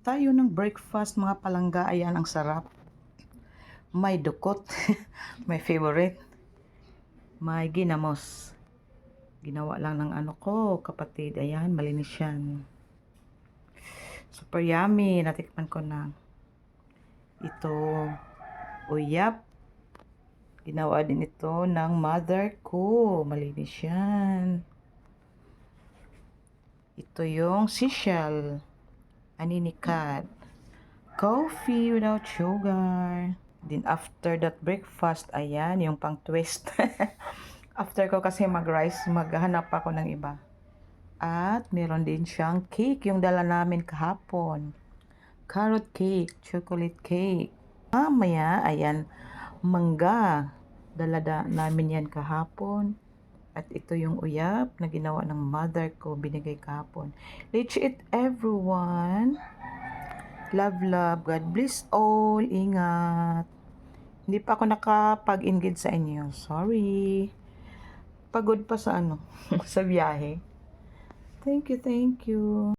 tayo ng breakfast mga palangga. Ayan, ang sarap. May dukot. My favorite. May ginamos. Ginawa lang ng ano ko, kapatid. Ayan, malinis yan. Super yummy. Natikman ko na. Ito, uyap. Ginawa din ito ng mother ko. Malinis yan. Ito yung sishal. Aninikat. Coffee without sugar. Then after that breakfast, ayan, yung pang twist. After ko kasi mag-rice, maghanap ako ng iba. At meron din siyang cake, yung dala namin kahapon. Carrot cake, chocolate cake. Mamaya, ayan, mangga. Dala namin yan kahapon. At ito yung uyap na ginawa ng mother ko, binigay kahapon. Let's eat everyone. Love, love. God bless all. Ingat. Hindi pa ako nakapag-engage sa inyo. Sorry. Pagod pa sa sa biyahe. Thank you, thank you.